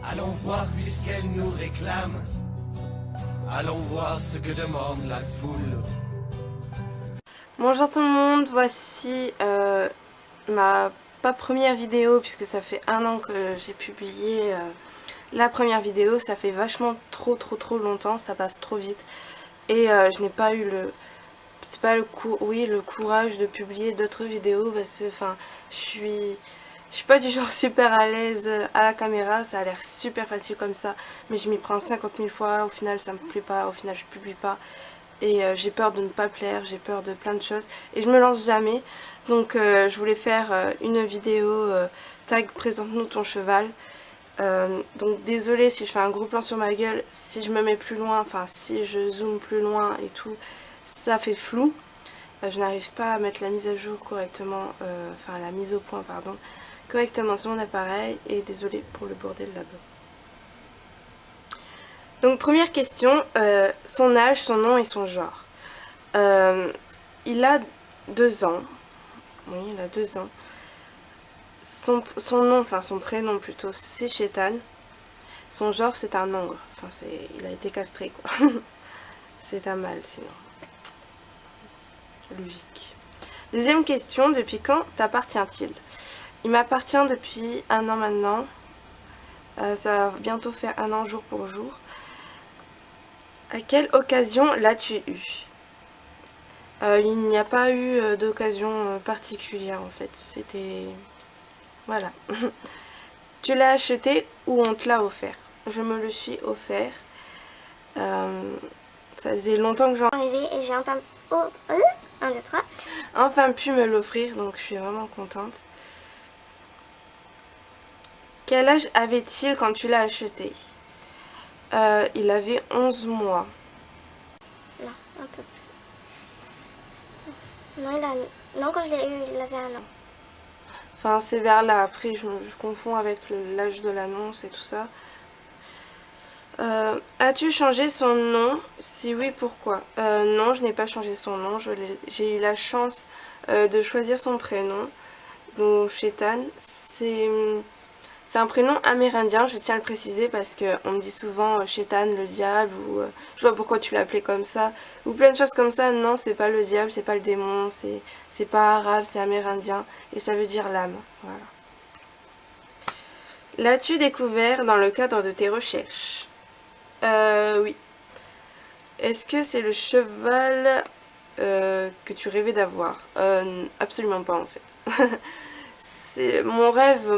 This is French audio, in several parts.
Allons voir puisqu'elle nous réclame. Allons voir ce que demande la foule. Bonjour tout le monde, voici ma pas première vidéo puisque ça fait 1 an que j'ai publié la première vidéo. Ça fait vachement trop longtemps, ça passe trop vite et je n'ai pas eu le courage de publier d'autres vidéos parce que je suis pas du genre super à l'aise à la caméra. Ça a l'air super facile comme ça, mais je m'y prends 50 000 fois, au final ça me plaît pas, au final je publie pas. Et j'ai peur de ne pas plaire, j'ai peur de plein de choses et je me lance jamais. Donc je voulais faire une vidéo tag présente-nous ton cheval. Donc désolée si je fais un gros plan sur ma gueule, si je me mets plus loin, si je zoome plus loin et tout, ça fait flou. Je n'arrive pas à mettre la mise à jour correctement, la mise au point pardon, correctement sur mon appareil et désolée pour le bordel là-bas. Donc première question, son âge, son nom et son genre. Il a 2 ans. Oui, il a 2 ans. Son nom, son prénom plutôt, c'est Chétan. Son genre, c'est un ogre. Il a été castré, quoi. C'est un mâle, sinon. Logique. Deuxième question, depuis quand t'appartient-il? Il m'appartient depuis 1 an maintenant. Ça va bientôt faire 1 an jour pour jour. À quelle occasion l'as-tu eu? Il n'y a pas eu d'occasion particulière en fait, c'était... Voilà. Tu l'as acheté ou on te l'a offert? Je me le suis offert. Ça faisait longtemps que j'en arrivé et j'ai enfin... Oh, 1, 2, 3. Enfin pu me l'offrir, donc je suis vraiment contente. Quel âge avait-il quand tu l'as acheté? Il avait 11 mois. Non, un peu plus. Non, quand je l'ai eu, il avait 1 an. C'est vers là, après je confonds avec l'âge de l'annonce et tout ça. As-tu changé son nom? Si oui, pourquoi? Non, je n'ai pas changé son nom, j'ai eu la chance de choisir son prénom. Donc Chétan, c'est un prénom amérindien, je tiens à le préciser parce qu'on me dit souvent Chétan le diable ou je vois pourquoi tu l'appelais comme ça ou plein de choses comme ça. Non, c'est pas le diable, c'est pas le démon, c'est pas arabe, c'est amérindien et ça veut dire l'âme. Voilà. L'as-tu découvert dans le cadre de tes recherches? Oui. Est-ce que c'est le cheval que tu rêvais d'avoir? Absolument pas en fait. Mon rêve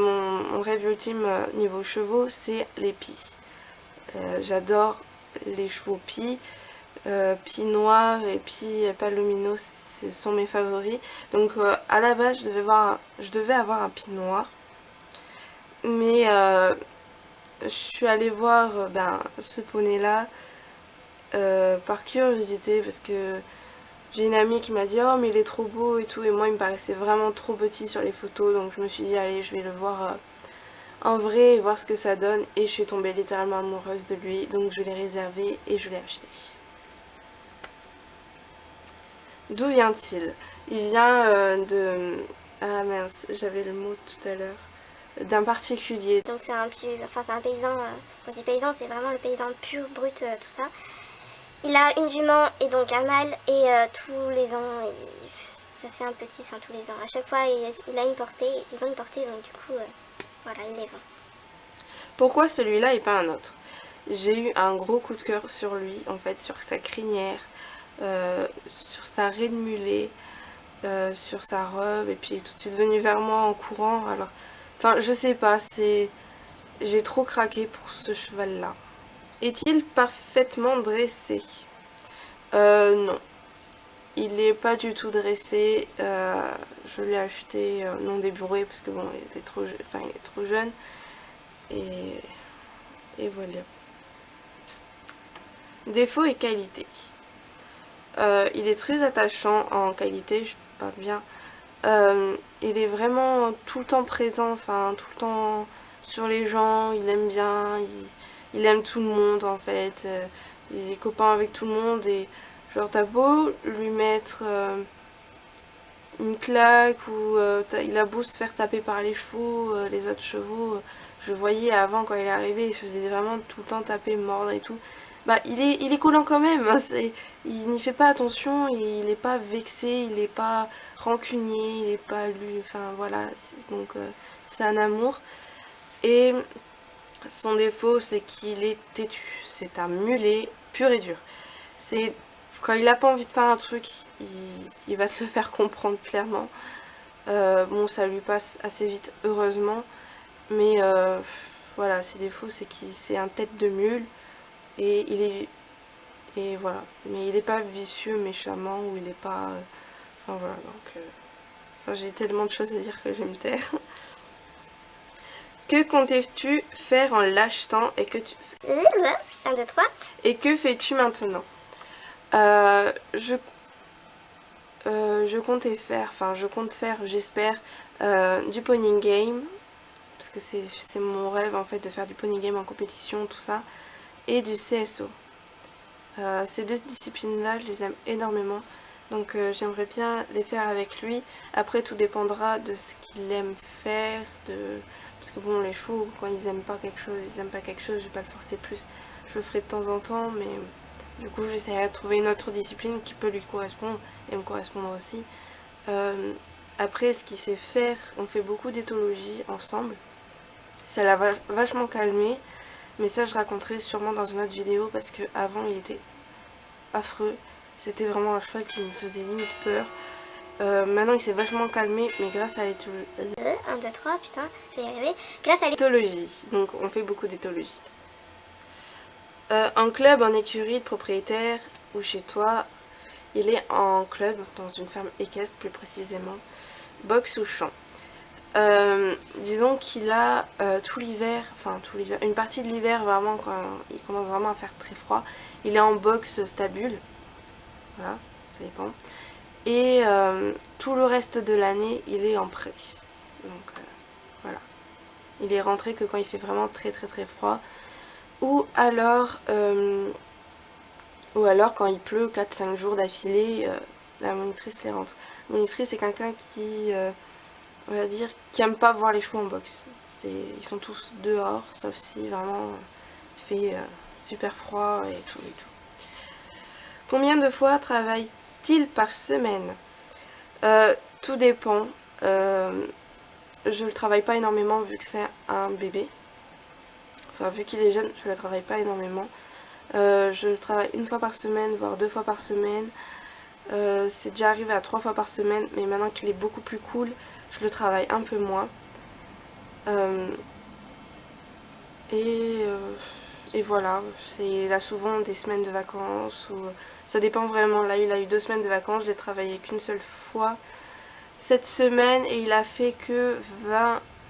ultime niveau chevaux, c'est les pies. J'adore les chevaux pies. Pies noirs et pies palomino, ce sont mes favoris. Donc à la base, je devais avoir un pie noir. Mais je suis allée voir ce poney là par curiosité parce que j'ai une amie qui m'a dit oh mais il est trop beau et tout, et moi il me paraissait vraiment trop petit sur les photos, donc je me suis dit allez je vais le voir en vrai et voir ce que ça donne, et je suis tombée littéralement amoureuse de lui, donc je l'ai réservé et je l'ai acheté. D'où vient-il? Il vient de... Ah mince, j'avais le mot tout à l'heure. D'un particulier. Donc c'est un paysan, quand je dis paysan c'est vraiment le paysan pur, brut, tout ça. Il a une jument et donc un mâle et tous les ans, ça fait un petit, tous les ans. À chaque fois il a une portée, ils ont une portée donc du coup, voilà, il les vend. Pourquoi celui-là et pas un autre? J'ai eu un gros coup de cœur sur lui, en fait, sur sa crinière, sur sa raie de mulet, sur sa robe, et puis il est tout de suite venu vers moi en courant, alors... je sais pas, j'ai trop craqué pour ce cheval-là. Est-il parfaitement dressé? Non. Il n'est pas du tout dressé. Je l'ai acheté non débourré parce que bon, il est trop jeune. Et voilà. Défauts et qualités. Il est très attachant en qualité, je parle bien. Il est vraiment tout le temps présent, tout le temps sur les gens, il aime bien, il aime tout le monde en fait, il est copain avec tout le monde, et genre t'as beau lui mettre une claque ou il a beau se faire taper par les chevaux, les autres chevaux, je voyais avant quand il est arrivé, il se faisait vraiment tout le temps taper, mordre et tout. Bah il est collant quand même, hein, il n'y fait pas attention, il n'est pas vexé, il n'est pas rancunier, il n'est pas lui, enfin voilà, donc c'est un amour. Et son défaut c'est qu'il est têtu, c'est un mulet pur et dur. C'est quand il n'a pas envie de faire un truc, il va te le faire comprendre clairement. Bon, ça lui passe assez vite, heureusement. Mais voilà, ses défauts, c'est un tête de mule. Et voilà. Mais il n'est pas vicieux méchamment, ou il n'est pas... enfin voilà, donc... enfin, j'ai tellement de choses à dire que je vais me taire. Que comptais-tu faire en l'achetant et que tu... 1, 2, 3. Et que fais-tu maintenant? Je comptais faire, enfin je compte faire, j'espère, du pony game, parce que c'est mon rêve en fait de faire du pony game en compétition, tout ça, et du CSO. Ces deux disciplines là je les aime énormément, donc j'aimerais bien les faire avec lui. Après tout dépendra de ce qu'il aime faire, parce que bon, les chevaux quand ils aiment pas quelque chose, je vais pas le forcer plus, je le ferai de temps en temps, mais du coup j'essaierai de trouver une autre discipline qui peut lui correspondre et me correspondre aussi. Après, ce qu'il sait faire, on fait beaucoup d'éthologie ensemble, ça l'a vachement calmé, mais ça je raconterai sûrement dans une autre vidéo, parce que avant il était affreux, c'était vraiment un cheval qui me faisait limite peur. Maintenant il s'est vachement calmé, mais grâce à 1, 2, 3, putain, je vais y arriver. Grâce à l'éthologie, donc on fait beaucoup d'éthologie. En club, en écurie de propriétaire ou chez toi, il est en club, dans une ferme équestre plus précisément, boxe ou champ. Disons qu'il a tout l'hiver, une partie de l'hiver vraiment quand il commence vraiment à faire très froid, il est en boxe stabule, voilà, ça dépend. Et tout le reste de l'année, il est en pré. Donc voilà, il est rentré que quand il fait vraiment très très très froid, ou alors quand il pleut 4-5 jours d'affilée, la monitrice les rentre. La monitrice c'est quelqu'un qui, on va dire, qui aime pas voir les chevaux en boxe. Ils sont tous dehors, sauf si vraiment il fait super froid et tout et tout. Combien de fois travaille-t-il par semaine? Tout dépend. Je le travaille pas énormément vu que c'est un bébé. Enfin, vu qu'il est jeune, je le travaille pas énormément. Je le travaille 1 fois par semaine, voire 2 fois par semaine. C'est déjà arrivé à 3 fois par semaine, mais maintenant qu'il est beaucoup plus cool, je le travaille un peu moins. Et voilà, il a souvent des semaines de vacances, ou ça dépend vraiment. Là, il a eu 2 semaines de vacances, je l'ai travaillé qu'une seule fois cette semaine, et il a fait que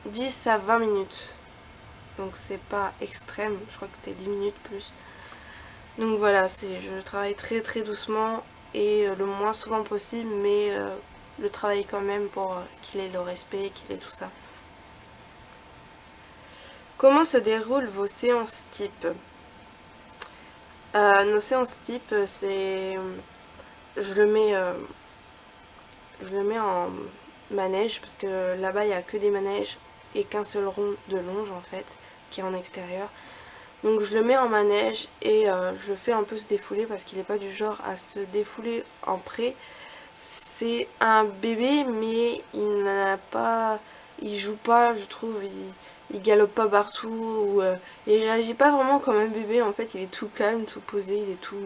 10 à 20 minutes. Donc c'est pas extrême, je crois que c'était 10 minutes plus. Donc voilà, je travaille très très doucement et le moins souvent possible, mais le travailler quand même pour qu'il ait le respect, qu'il ait tout ça. Comment se déroulent vos séances type? Nos séances type, c'est... Je le mets en manège, parce que là-bas il n'y a que des manèges et qu'un seul rond de longe en fait, qui est en extérieur. Donc je le mets en manège et je le fais un peu se défouler, parce qu'il n'est pas du genre à se défouler en pré. C'est un bébé, mais il joue pas, je trouve, il galope pas partout, ou il réagit pas vraiment comme un bébé. En fait il est tout calme, tout posé, il est tout...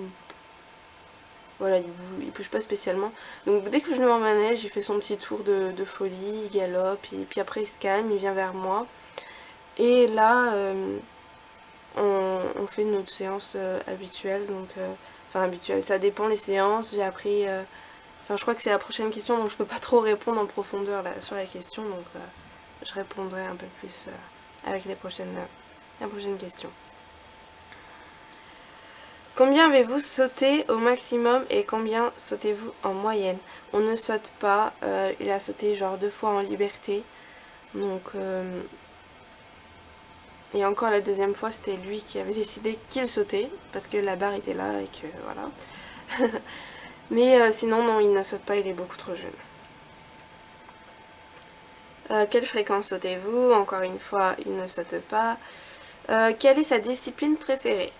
Voilà, il bouge pas spécialement. Donc dès que je le mets en manège, il fait son petit tour de folie, il galope, et puis après il se calme, il vient vers moi. Et là, on fait notre séance habituelle, donc... enfin habituelle, ça dépend les séances, j'ai appris... Enfin je crois que c'est la prochaine question, donc je peux pas trop répondre en profondeur là, sur la question, donc je répondrai un peu plus avec la prochaine question. Combien avez-vous sauté au maximum et combien sautez-vous en moyenne? On ne saute pas, il a sauté genre 2 fois en liberté, donc et encore la deuxième fois c'était lui qui avait décidé qu'il sautait, parce que la barre était là et que voilà. Mais sinon non, il ne saute pas, il est beaucoup trop jeune. Quelle fréquence sautez-vous? Encore une fois, il ne saute pas. Quelle est sa discipline préférée?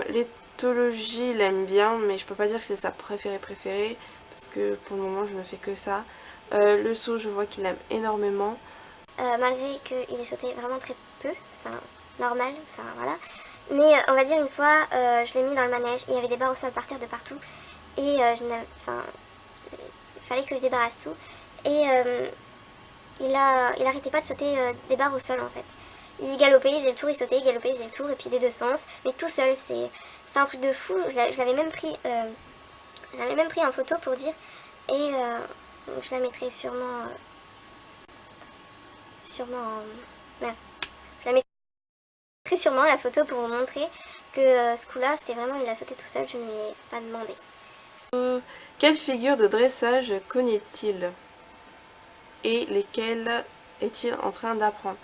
L'éthologie, il aime bien, mais je peux pas dire que c'est sa préférée, parce que pour le moment, je ne fais que ça. Le saut, je vois qu'il aime énormément. Malgré qu'il ait sauté vraiment très peu, enfin normal, enfin voilà. Mais on va dire une fois, je l'ai mis dans le manège, il y avait des barres au sol par terre de partout. Et il fallait que je débarrasse tout. Et il arrêtait pas de sauter des barres au sol en fait. Il galopait, il faisait le tour, il sautait, il galopait, il faisait le tour, et puis des deux sens, mais tout seul, c'est un truc de fou. Je l'avais même pris en photo pour dire, et je la mettrai sûrement mince. Je la mettrai sûrement la photo pour vous montrer que ce coup-là, c'était vraiment, il a sauté tout seul, je ne lui ai pas demandé. Quelle figure de dressage connaît-il? Et lesquelles est-il en train d'apprendre?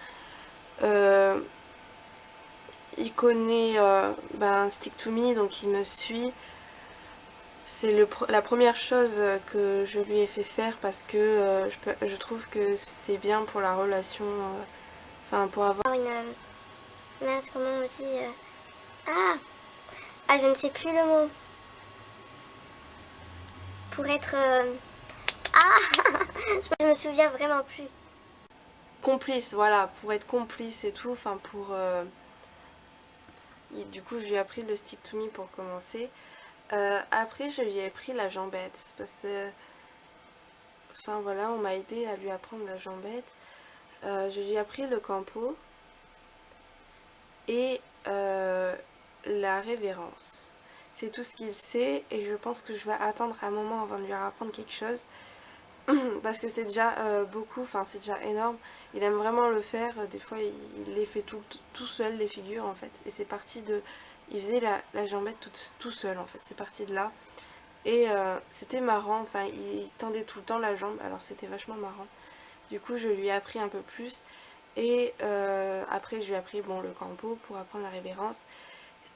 Il connaît Stick to Me, donc il me suit. C'est la première chose que je lui ai fait faire parce que je trouve que c'est bien pour la relation, enfin pour avoir Mince, comment on dit Ah, je ne sais plus le mot. Pour être... je me souviens vraiment plus. complice, voilà, pour être complice et tout, enfin pour... Du coup, je lui ai appris le Stick to Me pour commencer. Après, je lui ai appris la jambette parce que... Enfin voilà, on m'a aidé à lui apprendre la jambette. Je lui ai appris le campo et la révérence. C'est tout ce qu'il sait et je pense que je vais attendre un moment avant de lui apprendre quelque chose parce que c'est déjà beaucoup, enfin c'est déjà énorme. Il aime vraiment le faire, des fois il les fait tout seul, les figures en fait. Et c'est parti de... Il faisait la jambette tout seul en fait, c'est parti de là. Et c'était marrant, enfin il tendait tout le temps la jambe, alors c'était vachement marrant. Du coup je lui ai appris un peu plus et après je lui ai appris le campo pour apprendre la révérence.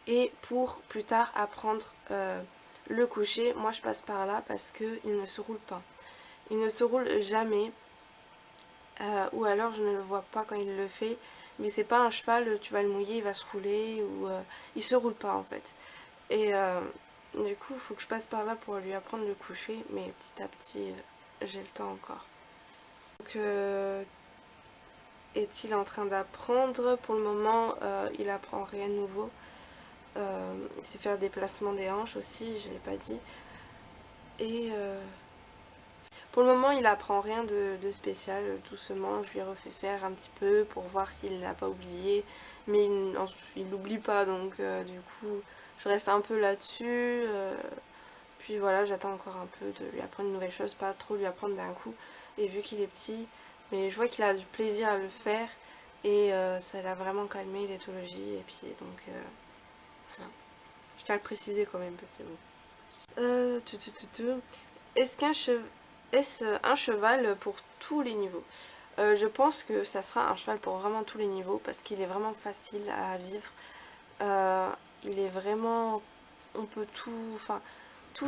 Et pour plus tard apprendre le coucher, moi je passe par là parce qu'il ne se roule pas. Il ne se roule jamais, ou alors je ne le vois pas quand il le fait. Mais c'est pas un cheval, tu vas le mouiller, il va se rouler, ou il se roule pas en fait. Et du coup, il faut que je passe par là pour lui apprendre le coucher, mais petit à petit, j'ai le temps encore. Donc, est-il en train d'apprendre? Pour le moment, il apprend rien de nouveau. Il sait faire des placements des hanches aussi, je ne l'ai pas dit. Et pour le moment, il apprend rien de spécial, doucement. Je lui refais faire un petit peu pour voir s'il l'a pas oublié. Mais il n'oublie pas, donc du coup, je reste un peu là-dessus. Puis voilà, j'attends encore un peu de lui apprendre une nouvelle chose, pas trop lui apprendre d'un coup. Et vu qu'il est petit, mais je vois qu'il a du plaisir à le faire. Et ça l'a vraiment calmé, l'éthologie. Et puis donc, voilà. Je tiens à le préciser quand même, parce que bon. Est-ce un cheval pour tous les niveaux? Je pense que ça sera un cheval pour vraiment tous les niveaux parce qu'il est vraiment facile à vivre. Il est vraiment... On peut tout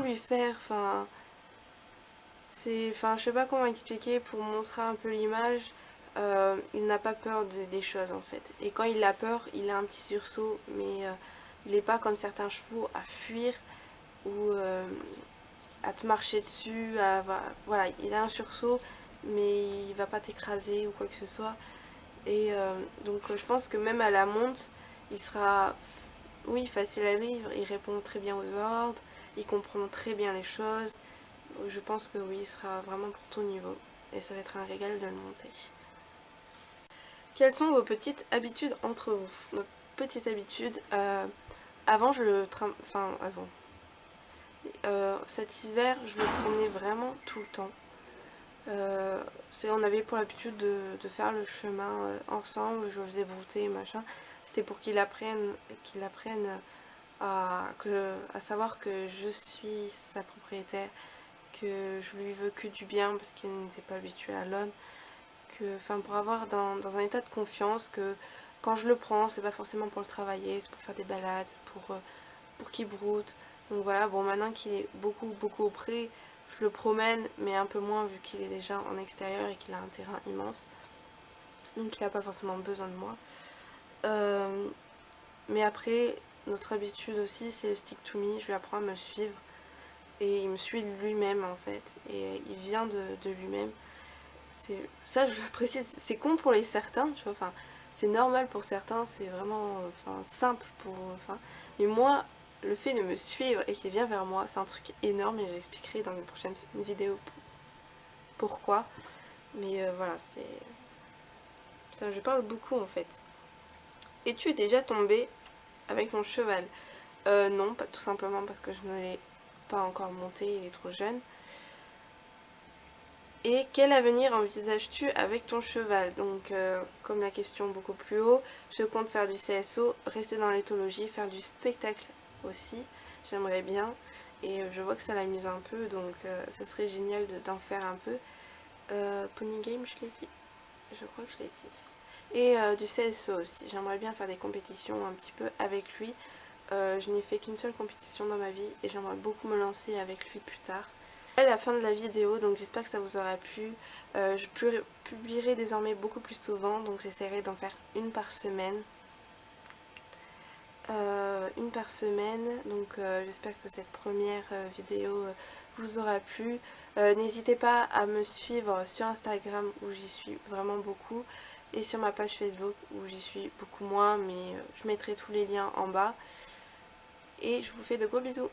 lui faire. Je sais pas comment expliquer pour montrer un peu l'image. Il n'a pas peur des choses en fait. Et quand il a peur, il a un petit sursaut, mais il n'est pas comme certains chevaux à fuir ou à te marcher dessus, voilà, il a un sursaut, mais il va pas t'écraser ou quoi que ce soit. Et donc je pense que même à la monte, il sera, oui, facile à vivre, il répond très bien aux ordres, il comprend très bien les choses. Je pense que oui, il sera vraiment pour ton niveau. Et ça va être un régal de le monter. Quelles sont vos petites habitudes entre vous? Notre petite habitude, avant je le avant. Cet hiver, je le promenais vraiment tout le temps. On avait pour l'habitude de faire le chemin ensemble, je le faisais brouter, machin. C'était pour qu'il apprenne à savoir que je suis sa propriétaire, que je lui veux que du bien parce qu'il n'était pas habitué à l'homme. Pour avoir dans un état de confiance que quand je le prends, c'est pas forcément pour le travailler, c'est pour faire des balades, pour qu'il broute. Donc voilà, bon, maintenant qu'il est beaucoup auprès, Je le promène, mais un peu moins vu qu'il est déjà en extérieur et qu'il a un terrain immense. Donc il n'a pas forcément besoin de moi. Mais après, notre habitude aussi, c'est le stick to me. Je lui apprends à me suivre. Et il me suit de lui-même en fait. Et il vient de lui-même. Ça, je le précise, c'est con pour les certains, tu vois. Enfin, c'est normal pour certains, c'est vraiment simple pour... mais moi, le fait de me suivre et qu'il vient vers moi, c'est un truc énorme et j'expliquerai dans une prochaine vidéo pourquoi. Mais voilà, c'est... Putain, je parle beaucoup en fait. Es-tu déjà tombé avec mon cheval? Non, pas tout simplement parce que je ne l'ai pas encore monté, il est trop jeune. Et quel avenir envisages-tu avec ton cheval? Donc, comme la question beaucoup plus haut, je compte faire du CSO, rester dans l'éthologie, faire du spectacle aussi. J'aimerais bien. Et je vois que ça l'amuse un peu, donc ça serait génial d'en faire un peu. Pony Game, je l'ai dit. Je crois que je l'ai dit. Et du CSO aussi. J'aimerais bien faire des compétitions un petit peu avec lui. Je n'ai fait qu'une seule compétition dans ma vie et j'aimerais beaucoup me lancer avec lui plus tard. C'est la fin de la vidéo, donc j'espère que ça vous aura plu. Je publierai désormais beaucoup plus souvent, donc j'essaierai d'en faire une par semaine. Donc j'espère que cette première vidéo vous aura plu. N'hésitez pas à me suivre sur Instagram où j'y suis vraiment beaucoup et sur ma page Facebook où j'y suis beaucoup moins, mais je mettrai tous les liens en bas. Et je vous fais de gros bisous.